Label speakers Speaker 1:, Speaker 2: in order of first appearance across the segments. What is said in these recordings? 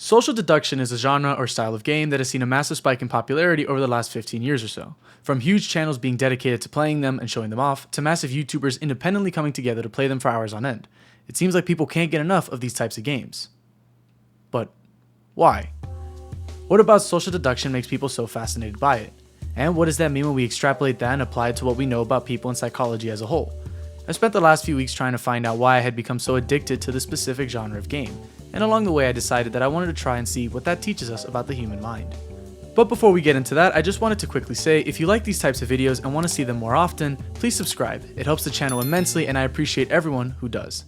Speaker 1: Social deduction is a genre or style of game that has seen a massive spike in popularity over the last 15 years or so. From huge channels being dedicated to playing them and showing them off, to massive YouTubers independently coming together to play them for hours on end. It seems like people can't get enough of these types of games. But why? What about social deduction makes people so fascinated by it? And what does that mean when we extrapolate that and apply it to what we know about people and psychology as a whole? I spent the last few weeks trying to find out why I had become so addicted to this specific genre of game, and along the way I decided that I wanted to try and see what that teaches us about the human mind. But before we get into that, I just wanted to quickly say, if you like these types of videos and want to see them more often, please subscribe. It helps the channel immensely and I appreciate everyone who does.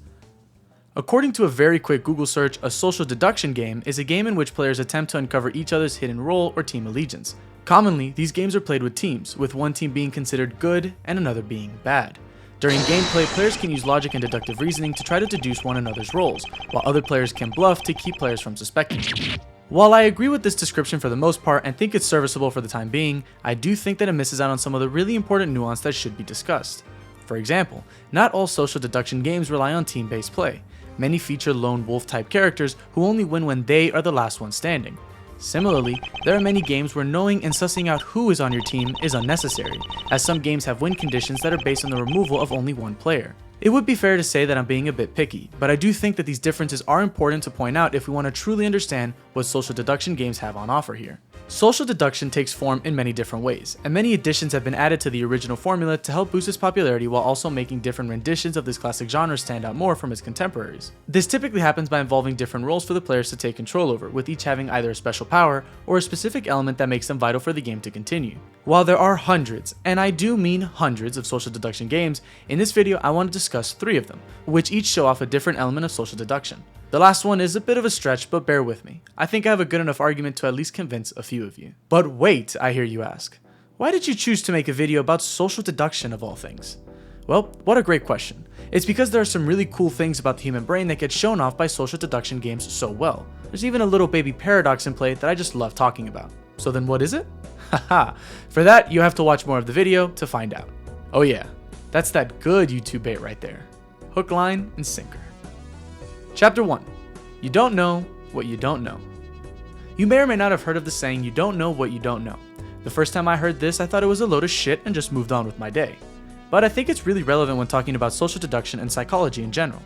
Speaker 1: According to a very quick Google search, a social deduction game is a game in which players attempt to uncover each other's hidden role or team allegiance. Commonly, these games are played with teams, with one team being considered good and another being bad. During gameplay, players can use logic and deductive reasoning to try to deduce one another's roles, while other players can bluff to keep players from suspecting them. While I agree with this description for the most part and think it's serviceable for the time being, I do think that it misses out on some of the really important nuance that should be discussed. For example, not all social deduction games rely on team-based play. Many feature lone wolf type characters who only win when they are the last one standing. Similarly, there are many games where knowing and sussing out who is on your team is unnecessary, as some games have win conditions that are based on the removal of only one player. It would be fair to say that I'm being a bit picky, but I do think that these differences are important to point out if we want to truly understand what social deduction games have on offer here. Social deduction takes form in many different ways, and many additions have been added to the original formula to help boost its popularity while also making different renditions of this classic genre stand out more from its contemporaries. This typically happens by involving different roles for the players to take control over, with each having either a special power or a specific element that makes them vital for the game to continue. While there are hundreds, and I do mean hundreds of social deduction games, in this video I want to discuss 3 of them, which each show off a different element of social deduction. The last one is a bit of a stretch, but bear with me. I think I have a good enough argument to at least convince a few of you. But wait, I hear you ask. Why did you choose to make a video about social deduction of all things? Well, what a great question. It's because there are some really cool things about the human brain that get shown off by social deduction games so well. There's even a little baby paradox in play that I just love talking about. So then what is it? Haha, for that you have to watch more of the video to find out. Oh yeah, that's that good YouTube bait right there. Hook, line, and sinker. Chapter 1. You don't know what you don't know. You may or may not have heard of the saying, you don't know what you don't know. The first time I heard this, I thought it was a load of shit and just moved on with my day. But I think it's really relevant when talking about social deduction and psychology in general.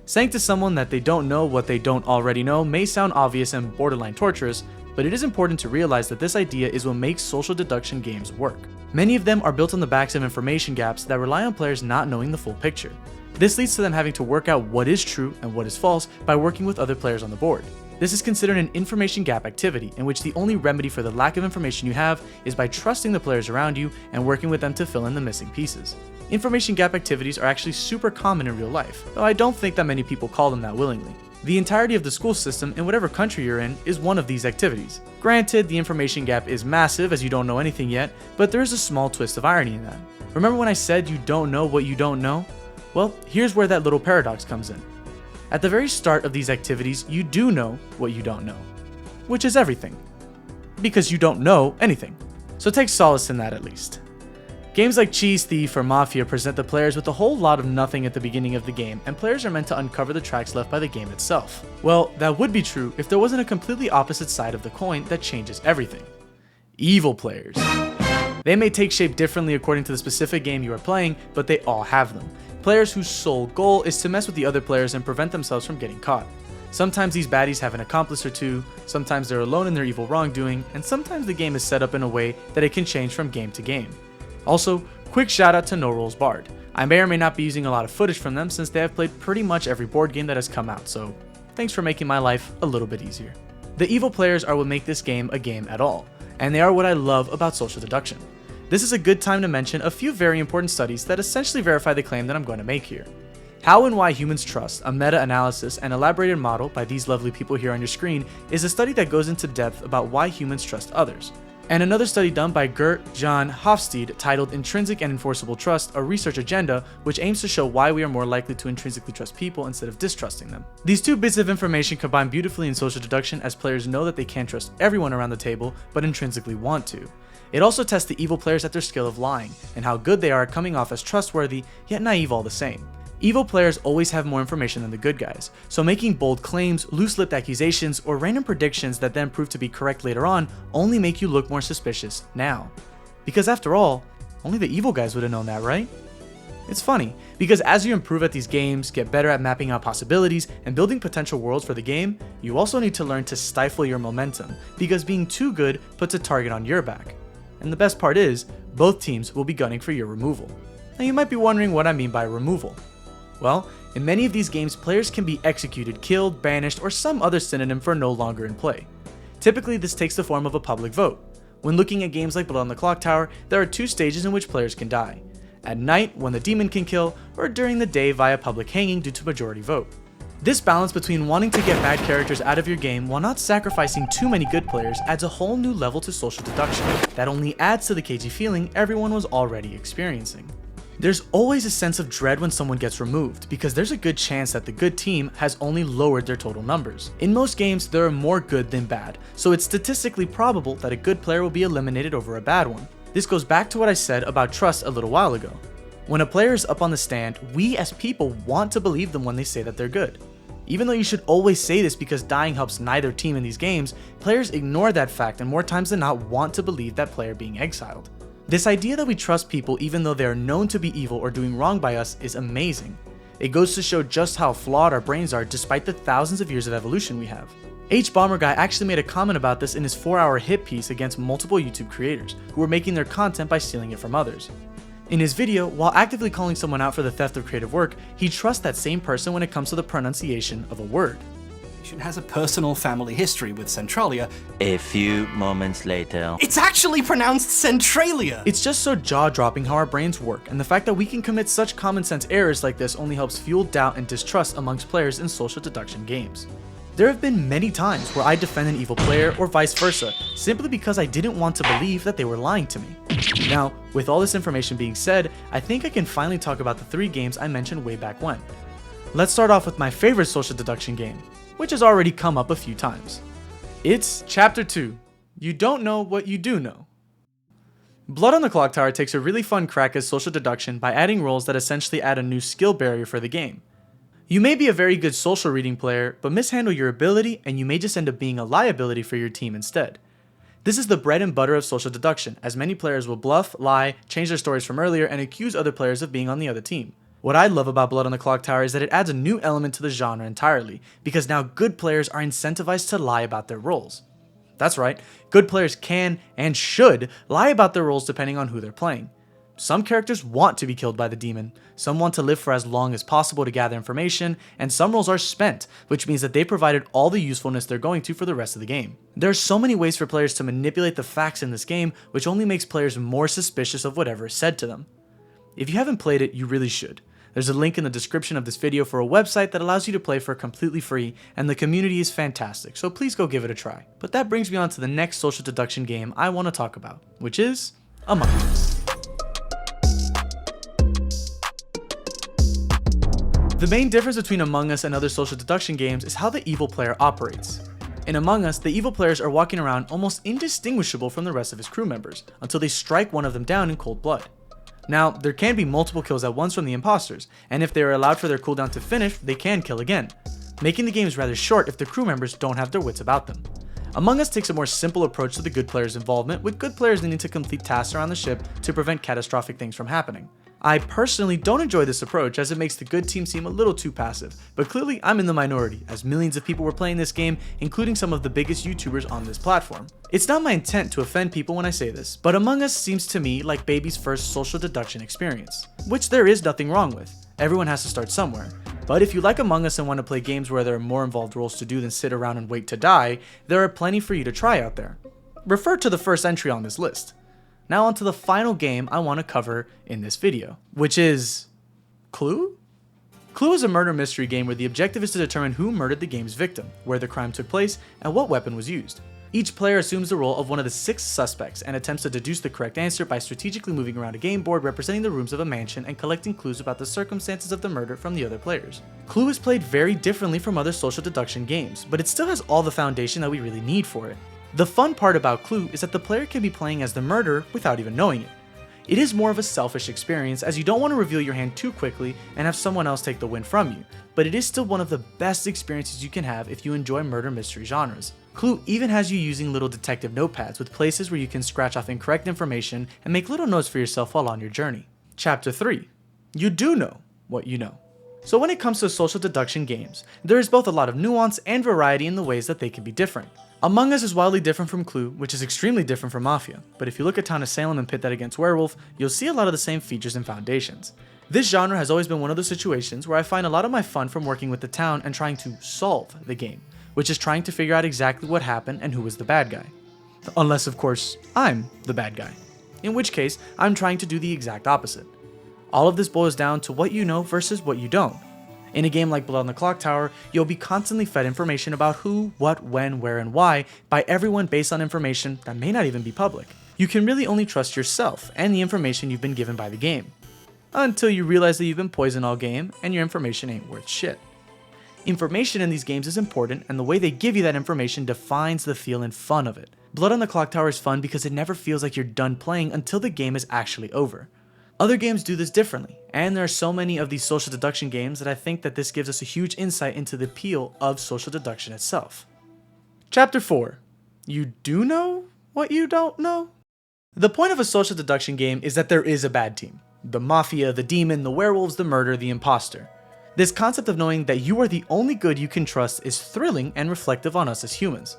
Speaker 1: Saying to someone that they don't know what they don't already know may sound obvious and borderline torturous, but it is important to realize that this idea is what makes social deduction games work. Many of them are built on the backs of information gaps that rely on players not knowing the full picture. This leads to them having to work out what is true and what is false by working with other players on the board. This is considered an information gap activity, in which the only remedy for the lack of information you have is by trusting the players around you and working with them to fill in the missing pieces. Information gap activities are actually super common in real life, though I don't think that many people call them that willingly. The entirety of the school system in whatever country you're in is one of these activities. Granted, the information gap is massive as you don't know anything yet, but there is a small twist of irony in that. Remember when I said you don't know what you don't know? Well, here's where that little paradox comes in. At the very start of these activities, you do know what you don't know, which is everything, because you don't know anything. So take solace in that at least. Games like Cheese Thief or Mafia present the players with a whole lot of nothing at the beginning of the game, and players are meant to uncover the tracks left by the game itself. Well, that would be true if there wasn't a completely opposite side of the coin that changes everything. Evil players. They may take shape differently according to the specific game you are playing, but they all have them. Players whose sole goal is to mess with the other players and prevent themselves from getting caught. Sometimes these baddies have an accomplice or two, sometimes they're alone in their evil wrongdoing, and sometimes the game is set up in a way that it can change from game to game. Also, quick shout out to No Rules Barred. I may or may not be using a lot of footage from them since they have played pretty much every board game that has come out, so thanks for making my life a little bit easier. The evil players are what make this game a game at all, and they are what I love about social deduction. This is a good time to mention a few very important studies that essentially verify the claim that I'm going to make here. How and Why Humans Trust, a meta-analysis and elaborated model by these lovely people here on your screen, is a study that goes into depth about why humans trust others. And another study done by Gert Jan Hofstede titled Intrinsic and Enforceable Trust, a Research Agenda, which aims to show why we are more likely to intrinsically trust people instead of distrusting them. These two bits of information combine beautifully in social deduction, as players know that they can't trust everyone around the table, but intrinsically want to. It also tests the evil players at their skill of lying, and how good they are at coming off as trustworthy, yet naive all the same. Evil players always have more information than the good guys, so making bold claims, loose-lipped accusations, or random predictions that then prove to be correct later on only make you look more suspicious now. Because after all, only the evil guys would have known that, right? It's funny, because as you improve at these games, get better at mapping out possibilities, and building potential worlds for the game, you also need to learn to stifle your momentum, because being too good puts a target on your back. And the best part is, both teams will be gunning for your removal. Now you might be wondering what I mean by removal. Well, in many of these games, players can be executed, killed, banished, or some other synonym for no longer in play. Typically, this takes the form of a public vote. When looking at games like Blood on the Clocktower, there are two stages in which players can die. At night, when the demon can kill, or during the day via public hanging due to majority vote. This balance between wanting to get bad characters out of your game while not sacrificing too many good players adds a whole new level to social deduction that only adds to the cagey feeling everyone was already experiencing. There's always a sense of dread when someone gets removed, because there's a good chance that the good team has only lowered their total numbers. In most games, there are more good than bad, so it's statistically probable that a good player will be eliminated over a bad one. This goes back to what I said about trust a little while ago. When a player is up on the stand, we as people want to believe them when they say that they're good. Even though you should always say this because dying helps neither team in these games, players ignore that fact and more times than not want to believe that player being exiled. This idea that we trust people even though they are known to be evil or doing wrong by us is amazing. It goes to show just how flawed our brains are despite the thousands of years of evolution we have. H-Bomber-Guy actually made a comment about this in his 4-hour hit piece against multiple YouTube creators who were making their content by stealing it from others. In his video, while actively calling someone out for the theft of creative work, he trusts that same person when it comes to the pronunciation of a word.
Speaker 2: Has a personal family history with Centralia.
Speaker 3: A few moments later.
Speaker 2: It's actually pronounced Centralia!
Speaker 1: It's just so jaw-dropping how our brains work, and the fact that we can commit such common sense errors like this only helps fuel doubt and distrust amongst players in social deduction games. There have been many times where I defend an evil player or vice versa, simply because I didn't want to believe that they were lying to me. Now, with all this information being said, I think I can finally talk about the 3 games I mentioned way back when. Let's start off with my favorite social deduction game, which has already come up a few times. It's Chapter 2, You Don't Know What You Do Know. Blood on the Clocktower takes a really fun crack at social deduction by adding roles that essentially add a new skill barrier for the game. You may be a very good social reading player, but mishandle your ability and you may just end up being a liability for your team instead. This is the bread and butter of social deduction, as many players will bluff, lie, change their stories from earlier, and accuse other players of being on the other team. What I love about Blood on the Clocktower is that it adds a new element to the genre entirely, because now good players are incentivized to lie about their roles. That's right, good players can and should lie about their roles depending on who they're playing. Some characters want to be killed by the demon, some want to live for as long as possible to gather information, and some roles are spent, which means that they provided all the usefulness they're going to for the rest of the game. There are so many ways for players to manipulate the facts in this game, which only makes players more suspicious of whatever is said to them. If you haven't played it, you really should. There's a link in the description of this video for a website that allows you to play for completely free, and the community is fantastic, so please go give it a try. But that brings me on to the next social deduction game I want to talk about, which is Among Us. The main difference between Among Us and other social deduction games is how the evil player operates. In Among Us, the evil players are walking around almost indistinguishable from the rest of his crew members, until they strike one of them down in cold blood. Now, there can be multiple kills at once from the imposters, and if they are allowed for their cooldown to finish, they can kill again, making the games rather short if the crew members don't have their wits about them. Among Us takes a more simple approach to the good players' involvement, with good players needing to complete tasks around the ship to prevent catastrophic things from happening. I personally don't enjoy this approach as it makes the good team seem a little too passive, but clearly I'm in the minority as millions of people were playing this game, including some of the biggest YouTubers on this platform. It's not my intent to offend people when I say this, but Among Us seems to me like baby's first social deduction experience, which there is nothing wrong with. Everyone has to start somewhere. But if you like Among Us and want to play games where there are more involved roles to do than sit around and wait to die, there are plenty for you to try out there. Refer to the first entry on this list. Now on to the final game I want to cover in this video, which is Clue? Clue is a murder mystery game where the objective is to determine who murdered the game's victim, where the crime took place, and what weapon was used. Each player assumes the role of one of the 6 suspects and attempts to deduce the correct answer by strategically moving around a game board representing the rooms of a mansion and collecting clues about the circumstances of the murder from the other players. Clue is played very differently from other social deduction games, but it still has all the foundation that we really need for it. The fun part about Clue is that the player can be playing as the murderer without even knowing it. It is more of a selfish experience as you don't want to reveal your hand too quickly and have someone else take the win from you, but it is still one of the best experiences you can have if you enjoy murder mystery genres. Clue even has you using little detective notepads with places where you can scratch off incorrect information and make little notes for yourself while on your journey. Chapter 3. You do know what you know. So when it comes to social deduction games, there is both a lot of nuance and variety in the ways that they can be different. Among Us is wildly different from Clue, which is extremely different from Mafia, but if you look at Town of Salem and pit that against Werewolf, you'll see a lot of the same features and foundations. This genre has always been one of those situations where I find a lot of my fun from working with the town and trying to solve the game, which is trying to figure out exactly what happened and who was the bad guy. Unless, of course, I'm the bad guy, in which case I'm trying to do the exact opposite. All of this boils down to what you know versus what you don't. In a game like Blood on the Clocktower, you'll be constantly fed information about who, what, when, where, and why by everyone based on information that may not even be public. You can really only trust yourself and the information you've been given by the game. Until you realize that you've been poisoned all game and your information ain't worth shit. Information in these games is important, and the way they give you that information defines the feel and fun of it. Blood on the Clocktower is fun because it never feels like you're done playing until the game is actually over. Other games do this differently, and there are so many of these social deduction games that I think that this gives us a huge insight into the appeal of social deduction itself. Chapter 4. You do know what you don't know? The point of a social deduction game is that there is a bad team. The Mafia, the Demon, the Werewolves, the Murder, the Imposter. This concept of knowing that you are the only good you can trust is thrilling and reflective on us as humans.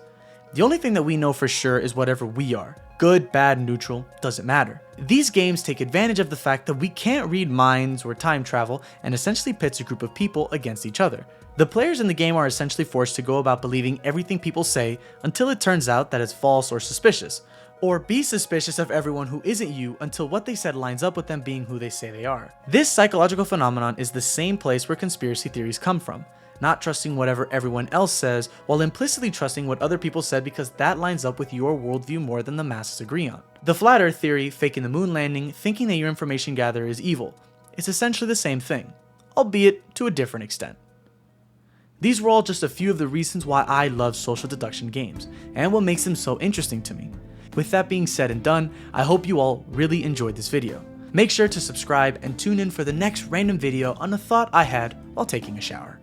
Speaker 1: The only thing that we know for sure is whatever we are. Good, bad, neutral, doesn't matter. These games take advantage of the fact that we can't read minds or time travel and essentially pits a group of people against each other. The players in the game are essentially forced to go about believing everything people say until it turns out that it's false or suspicious. Or be suspicious of everyone who isn't you until what they said lines up with them being who they say they are. This psychological phenomenon is the same place where conspiracy theories come from. Not trusting whatever everyone else says, while implicitly trusting what other people said because that lines up with your worldview more than the masses agree on. The flat earth theory, faking the moon landing, thinking that your information gatherer is evil. It's essentially the same thing, albeit to a different extent. These were all just a few of the reasons why I love social deduction games, and what makes them so interesting to me. With that being said and done, I hope you all really enjoyed this video. Make sure to subscribe and tune in for the next random video on a thought I had while taking a shower.